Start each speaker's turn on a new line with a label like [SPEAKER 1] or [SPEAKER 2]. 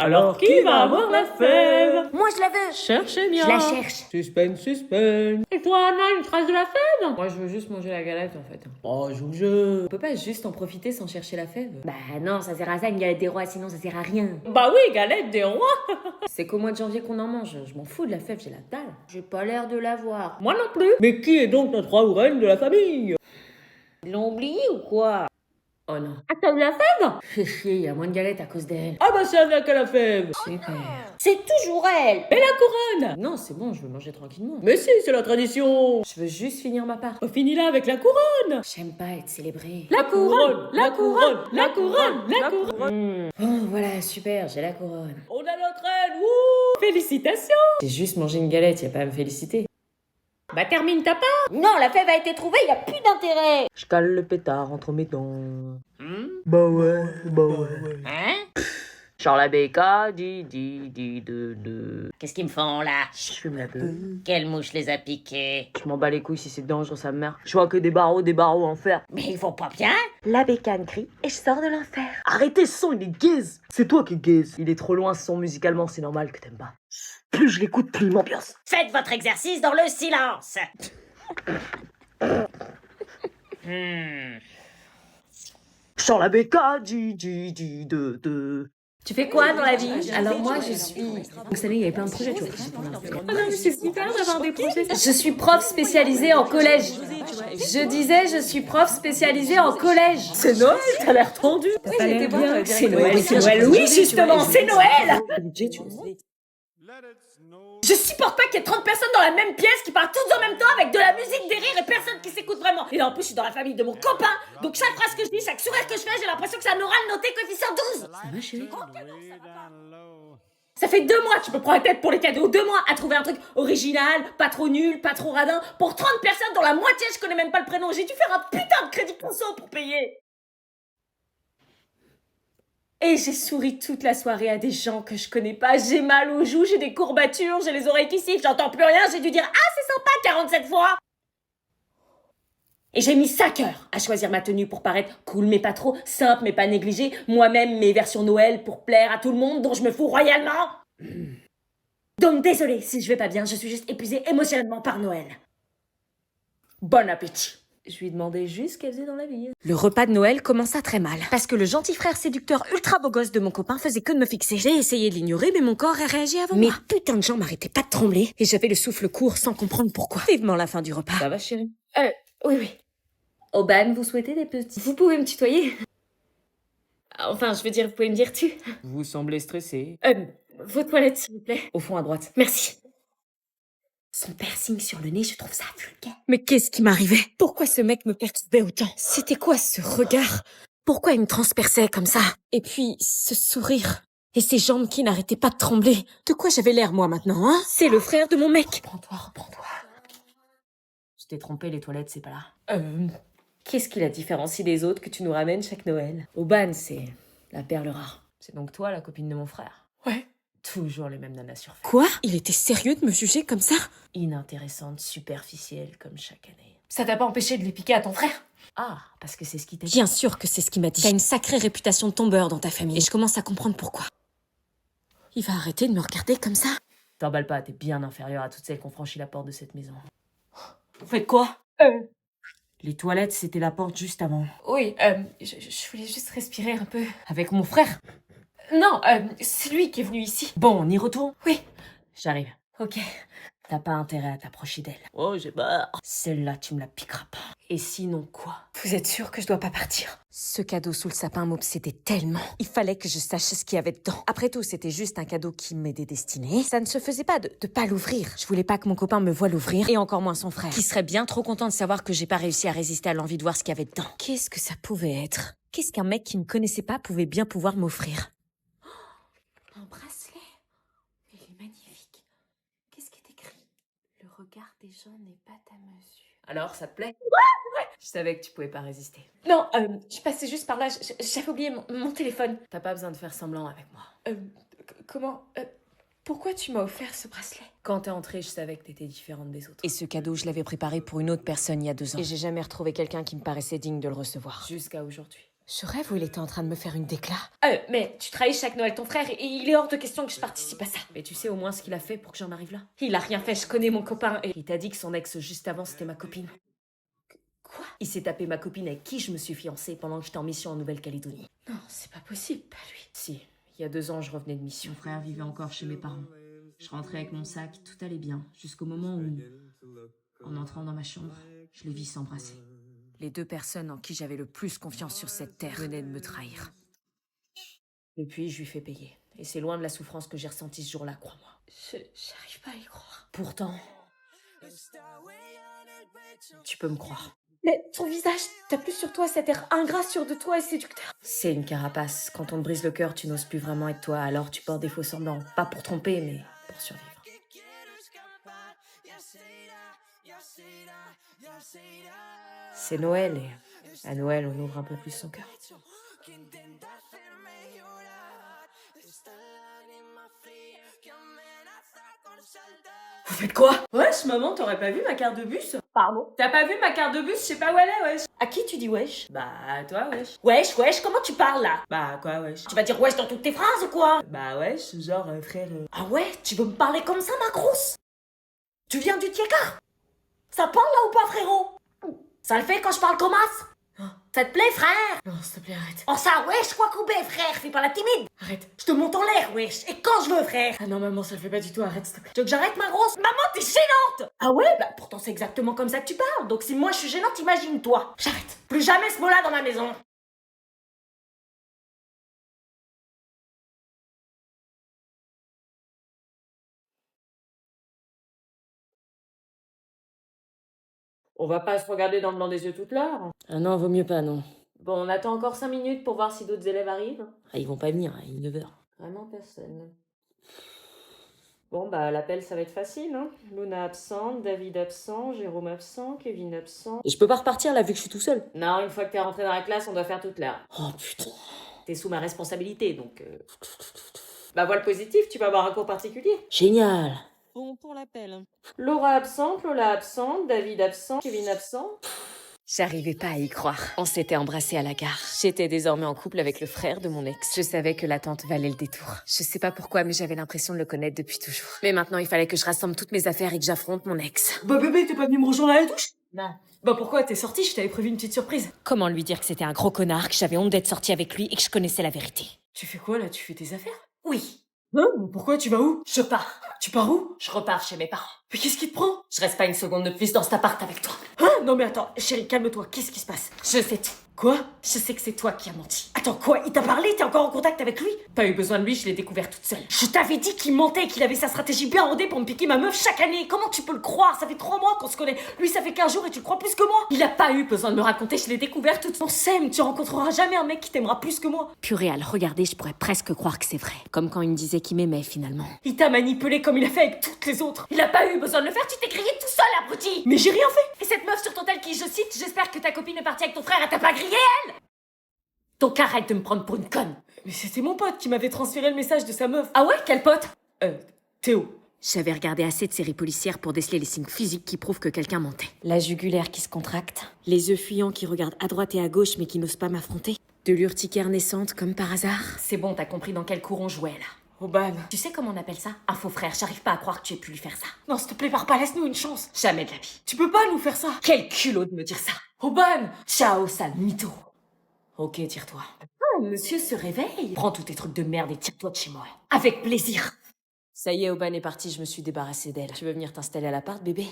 [SPEAKER 1] Alors qui va avoir la fève?
[SPEAKER 2] Moi je la veux.
[SPEAKER 1] Cherchez bien.
[SPEAKER 2] Je la cherche.
[SPEAKER 1] Suspense, suspense. Et toi, Anna, une trace de la fève? Moi, je veux juste manger la galette, en fait. Oh, je.
[SPEAKER 3] On peut pas juste en profiter sans chercher la fève?
[SPEAKER 2] Bah non, ça sert à ça une galette des rois, sinon ça sert à rien.
[SPEAKER 1] Bah oui, galette des rois.
[SPEAKER 3] C'est qu'au mois de janvier qu'on en mange. Je m'en fous de la fève, j'ai la dalle.
[SPEAKER 2] J'ai pas l'air de l'avoir.
[SPEAKER 1] Moi non plus. Mais qui est donc notre roi ou reine de la famille?
[SPEAKER 2] Ils l'ont oublié ou quoi?
[SPEAKER 3] Oh non.
[SPEAKER 1] Ah, t'as eu la fève?
[SPEAKER 3] Fais chier, y a moins de galettes à cause d'elle.
[SPEAKER 1] Ah bah c'est Anna qui a la fève.
[SPEAKER 3] Super.
[SPEAKER 2] C'est toujours elle.
[SPEAKER 1] Et la couronne?
[SPEAKER 3] Non, c'est bon, je veux manger tranquillement.
[SPEAKER 1] Mais si, c'est la tradition.
[SPEAKER 3] Je veux juste finir ma part.
[SPEAKER 1] On finit là avec la couronne.
[SPEAKER 3] J'aime pas être célébrée.
[SPEAKER 1] La couronne, la couronne, la couronne, la couronne.
[SPEAKER 3] Oh, voilà, super, j'ai la couronne.
[SPEAKER 1] On a notre reine. Wouh! Félicitations.
[SPEAKER 3] J'ai juste mangé une galette, y a pas à me féliciter.
[SPEAKER 1] Bah termine ta part.
[SPEAKER 2] Non, la fève a été trouvée, y a plus d'intérêt.
[SPEAKER 3] Je cale le pétard entre mes dents.
[SPEAKER 1] Bah ouais.
[SPEAKER 2] Hein?
[SPEAKER 3] Charles Abeka, de.
[SPEAKER 2] Qu'est-ce qu'ils me font là?
[SPEAKER 3] Je fume la beuh.
[SPEAKER 2] Quelle mouche les a piqués?
[SPEAKER 3] Je m'en bats les couilles si c'est dangereux, sa mère. Je vois que des barreaux en fer.
[SPEAKER 2] Mais ils vont pas bien?
[SPEAKER 3] La bécane crie et je sors de l'enfer. Arrêtez ce son, il est gaze. C'est toi qui es gaze. Il est trop loin ce son musicalement, c'est normal que t'aimes pas. Plus je l'écoute, plus il m'ambiance.
[SPEAKER 2] Faites votre exercice dans le silence.
[SPEAKER 3] Charles la bécane, de.
[SPEAKER 1] Tu fais quoi dans la vie?
[SPEAKER 3] Alors moi, je suis... Vous savez, il y avait plein de projets, tu vois.
[SPEAKER 1] Ah non, mais c'est super d'avoir des projets.
[SPEAKER 3] Je suis prof spécialisée en collège. Je disais, je suis prof spécialisée en collège.
[SPEAKER 1] C'est Noël, t'as l'air tendu.
[SPEAKER 3] T'as pas l'air bien.
[SPEAKER 1] C'est Noël, oui, justement, c'est Noël. Je supporte pas qu'il y ait 30 personnes dans la même pièce qui parlent toutes en même temps avec de la musique, des rires et personne qui s'écoute vraiment. Et là, en plus, je suis dans la famille de mon copain, donc chaque phrase que je dis, chaque sourire que je fais, j'ai l'impression que c'est un oral noté coefficient 12.
[SPEAKER 3] Ça va, chérie?
[SPEAKER 1] Ça fait 2 mois que je me prends la tête pour les cadeaux, 2 mois à trouver un truc original, pas trop nul, pas trop radin, pour 30 personnes dont la moitié je connais même pas le prénom. J'ai dû faire un putain de crédit conso pour payer. Et j'ai souri toute la soirée à des gens que je connais pas. J'ai mal aux joues, j'ai des courbatures, j'ai les oreilles qui sifflent, j'entends plus rien. J'ai dû dire « Ah, c'est sympa 47 fois !» Et j'ai mis 5 heures à choisir ma tenue pour paraître cool mais pas trop, simple mais pas négligée, moi-même mes versions Noël pour plaire à tout le monde dont je me fous royalement. Donc désolée si je vais pas bien, je suis juste épuisée émotionnellement par Noël. Bon appétit.
[SPEAKER 3] Je lui demandais juste ce qu'elle faisait dans la vie.
[SPEAKER 2] Le repas de Noël commença très mal, parce que le gentil frère séducteur ultra beau gosse de mon copain faisait que de me fixer. J'ai essayé de l'ignorer, mais mon corps a réagi avant moi. Mes putains de jambes m'arrêtaient pas de trembler, et j'avais le souffle court sans comprendre pourquoi. Vivement la fin du repas.
[SPEAKER 3] Ça va, chérie?
[SPEAKER 2] Oui.
[SPEAKER 3] Aubane, vous souhaitez des petits?
[SPEAKER 2] Vous pouvez me tutoyer? Enfin, je veux dire, vous pouvez me dire tu.
[SPEAKER 3] Vous semblez stressé.
[SPEAKER 2] Vos toilettes, s'il vous plaît.
[SPEAKER 3] Au fond à droite.
[SPEAKER 2] Merci. Son piercing sur le nez, je trouve ça vulgaire. Mais qu'est-ce qui m'arrivait? Pourquoi ce mec me perturbait autant? C'était quoi ce regard? Pourquoi il me transperçait comme ça? Et puis, ce sourire. Et ces jambes qui n'arrêtaient pas de trembler. De quoi j'avais l'air, moi, maintenant, hein? C'est le frère de mon mec.
[SPEAKER 3] Reprends-toi. Tu t'es trompé, les toilettes, c'est pas là. Qu'est-ce qui la différencie des autres que tu nous ramènes chaque Noël? Aubane, c'est la perle rare. C'est donc toi, la copine de mon frère?
[SPEAKER 2] Ouais.
[SPEAKER 3] Toujours les mêmes nanas surfaites.
[SPEAKER 2] Quoi? Il était sérieux de me juger comme ça?
[SPEAKER 3] Inintéressante, superficielle, comme chaque année.
[SPEAKER 2] Ça t'a pas empêché de les piquer à ton frère?
[SPEAKER 3] Ah, parce que c'est ce qui t'a dit.
[SPEAKER 2] Bien sûr que c'est ce qu'il m'a dit. T'as une sacrée réputation de tombeur dans ta famille. Et je commence à comprendre pourquoi. Il va arrêter de me regarder comme ça?
[SPEAKER 3] T'emballes pas, t'es bien inférieure à toutes celles qui ont franchi la porte de cette maison.
[SPEAKER 2] Vous faites quoi?
[SPEAKER 3] Les toilettes, c'était la porte juste avant.
[SPEAKER 2] Oui, je voulais juste respirer un peu.
[SPEAKER 3] Avec mon frère.
[SPEAKER 2] Non, c'est lui qui est venu ici.
[SPEAKER 3] Bon, on y retourne?
[SPEAKER 2] Oui.
[SPEAKER 3] J'arrive.
[SPEAKER 2] Ok.
[SPEAKER 3] T'as pas intérêt à t'approcher d'elle.
[SPEAKER 1] Oh, j'ai peur.
[SPEAKER 3] Celle-là, tu me la piqueras pas. Et sinon quoi?
[SPEAKER 2] Vous êtes sûr que je dois pas partir? Ce cadeau sous le sapin m'obsédait tellement. Il fallait que je sache ce qu'il y avait dedans. Après tout, c'était juste un cadeau qui m'était destiné. Ça ne se faisait pas de pas l'ouvrir. Je voulais pas que mon copain me voie l'ouvrir, et encore moins son frère, qui serait bien trop content de savoir que j'ai pas réussi à résister à l'envie de voir ce qu'il y avait dedans. Qu'est-ce que ça pouvait être? Qu'est-ce qu'un mec qui ne connaissait pas pouvait bien pouvoir m'offrir? Un bracelet. Il est magnifique. Qu'est-ce qui est écrit? Le regard des gens n'est pas ta mesure.
[SPEAKER 3] Alors, ça te plaît? Je savais que tu pouvais pas résister.
[SPEAKER 2] Non, je passais juste par là. J'avais oublié mon téléphone.
[SPEAKER 3] T'as pas besoin de faire semblant avec moi.
[SPEAKER 2] Comment pourquoi tu m'as offert ce bracelet?
[SPEAKER 3] Quand t'es entrée, je savais que t'étais différente des autres.
[SPEAKER 2] Et ce cadeau, je l'avais préparé pour une autre personne il y a 2 ans. Et j'ai jamais retrouvé quelqu'un qui me paraissait digne de le recevoir.
[SPEAKER 3] Jusqu'à aujourd'hui.
[SPEAKER 2] Je rêve où il était en train de me faire une déclat.
[SPEAKER 3] Mais tu trahis chaque Noël ton frère et il est hors de question que je participe à ça. Mais tu sais au moins ce qu'il a fait pour que j'en arrive là? Il a rien fait, je connais mon copain et il t'a dit que son ex juste avant c'était ma copine. Quoi? Il s'est tapé ma copine avec qui je me suis fiancée pendant que j'étais en mission en Nouvelle-Calédonie. Non, c'est pas possible, pas lui. Si, il y a 2 ans je revenais de mission. Mon frère vivait encore chez mes parents. Je rentrais avec mon sac, tout allait bien, jusqu'au moment où, en entrant dans ma chambre, je les vis s'embrasser.
[SPEAKER 2] Les 2 personnes en qui j'avais le plus confiance sur cette terre venaient de me trahir.
[SPEAKER 3] Depuis, je lui fais payer. Et c'est loin de la souffrance que j'ai ressentie ce jour-là, crois-moi. J'arrive pas à y croire. Pourtant, tu peux me croire. Mais ton visage, t'as plus sur toi cet air ingrat, sûr de toi et séducteur. C'est une carapace. Quand on te brise le cœur, tu n'oses plus vraiment être toi, alors tu portes des faux semblants. Pas pour tromper, mais pour survivre. C'est Noël et à Noël, on ouvre un peu plus son cœur. Vous faites quoi? Wesh, maman, t'aurais pas vu ma carte de bus? Pardon? T'as pas vu ma carte de bus? Je sais pas où elle est, wesh. À qui tu dis wesh? Bah, à toi, wesh. Wesh, comment tu parles là? Bah, quoi, wesh? Tu vas dire wesh dans toutes tes phrases ou quoi? Bah, wesh, genre, frère. Ah ouais? Tu veux me parler comme ça, ma grosse? Tu viens du Tiekar? Ça parle là ou pas, frérot? Ça le fait quand je parle comme as? Ça te plaît, frère? Non, s'il te plaît, arrête. Oh ça, wesh, quoi couper, frère, fais pas la timide. Arrête. Je te monte en l'air, wesh, et quand je veux, frère. Ah non, maman, ça le fait pas du tout, arrête, s'il te plaît. Tu veux que j'arrête, ma grosse? Maman, t'es gênante. Ah ouais? Bah pourtant c'est exactement comme ça que tu parles, donc si moi je suis gênante, imagine-toi. J'arrête. Plus jamais ce mot-là dans ma maison. On va pas se regarder dans le blanc des yeux toute l'heure. Ah non, vaut mieux pas, non. Bon, on attend encore 5 minutes pour voir si d'autres élèves arrivent. Ah, ils vont pas venir, il est 9h. Vraiment personne. Bon, bah, l'appel, ça va être facile, hein. Luna absente, David absent, Jérôme absent, Kevin absent. Et je peux pas repartir, là, vu que je suis tout seul. Non, une fois que t'es rentré dans la classe, on doit faire toute l'heure. Oh, putain. T'es sous ma responsabilité, donc... Bah, vois le positif, tu vas avoir un cours particulier. Génial.
[SPEAKER 4] Bon, pour l'appel.
[SPEAKER 3] Laura absente, Lola absente, David absent, Kevin absent.
[SPEAKER 2] J'arrivais pas à y croire. On s'était embrassés à la gare. J'étais désormais en couple avec le frère de mon ex. Je savais que l'attente valait le détour. Je sais pas pourquoi, mais j'avais l'impression de le connaître depuis toujours. Mais maintenant, il fallait que je rassemble toutes mes affaires et que j'affronte mon ex.
[SPEAKER 3] Bah bébé, t'es pas venu me rejoindre à la douche? Non. Bah pourquoi? T'es sortie? Je t'avais prévu une petite surprise.
[SPEAKER 2] Comment lui dire que c'était un gros connard, que j'avais honte d'être sortie avec lui et que je connaissais la vérité?
[SPEAKER 3] Tu fais quoi là? Tu fais tes affaires? Oui.
[SPEAKER 4] Hein? Pourquoi tu vas où?
[SPEAKER 3] Je pars.
[SPEAKER 4] Tu pars où?
[SPEAKER 3] Je repars chez mes parents.
[SPEAKER 4] Mais qu'est-ce qui te prend?
[SPEAKER 3] Je reste pas une seconde de plus dans cet appart avec toi.
[SPEAKER 4] Hein? Non mais attends, chérie, calme-toi, qu'est-ce qui se passe?
[SPEAKER 3] Je sais tout.
[SPEAKER 4] Quoi?
[SPEAKER 3] Je sais que c'est toi qui as menti.
[SPEAKER 4] Attends, quoi? Il t'a parlé? T'es encore en contact avec lui?
[SPEAKER 3] Pas eu besoin de lui, je l'ai découvert toute seule.
[SPEAKER 4] Je t'avais dit qu'il mentait, qu'il avait sa stratégie bien rodée pour me piquer ma meuf chaque année. Comment tu peux le croire? Ça fait 3 mois qu'on se connaît. Lui, ça fait 15 jours et tu le crois plus que moi?
[SPEAKER 3] Il a pas eu besoin de me raconter, je l'ai découvert toute seule.
[SPEAKER 4] On s'aime, tu rencontreras jamais un mec qui t'aimera plus que moi.
[SPEAKER 2] Purée, à le regarder, je pourrais presque croire que c'est vrai. Comme quand il me disait qu'il m'aimait, finalement.
[SPEAKER 4] Il t'a manipulé comme il a fait avec toutes les autres.
[SPEAKER 3] Il a pas eu besoin de le faire, tu t'es grillé tout seul, abruti.
[SPEAKER 4] Mais j'ai rien fait.
[SPEAKER 3] Et cette meuf sur ton tel qui, je cite, j'espère que ta copine est partie avec ton frère, elle t'a pas grillé, elle? Donc arrête de me prendre pour une conne.
[SPEAKER 4] Mais c'était mon pote qui m'avait transféré le message de sa meuf.
[SPEAKER 3] Ah ouais, quel pote?
[SPEAKER 4] Théo.
[SPEAKER 2] J'avais regardé assez de séries policières pour déceler les signes physiques qui prouvent que quelqu'un mentait. La jugulaire qui se contracte, les yeux fuyants qui regardent à droite et à gauche mais qui n'osent pas m'affronter, de l'urticaire naissante comme par hasard.
[SPEAKER 3] C'est bon, t'as compris dans quel cours on jouait, là.
[SPEAKER 4] Oban.
[SPEAKER 3] Tu sais comment on appelle ça? Un faux frère, j'arrive pas à croire que tu aies pu lui faire ça.
[SPEAKER 4] Non, s'il te plaît, pars pas, laisse-nous une chance.
[SPEAKER 3] Jamais de la vie.
[SPEAKER 4] Tu peux pas nous faire ça.
[SPEAKER 3] Quel culot de me dire ça.
[SPEAKER 4] Oban.
[SPEAKER 3] Ciao, sale mytho. Ok, tire-toi. Ah, monsieur se réveille. Prends tous tes trucs de merde et tire-toi de chez moi. Avec plaisir. Ça y est, Oban est parti, je me suis débarrassée d'elle. Tu veux venir t'installer à l'appart, bébé?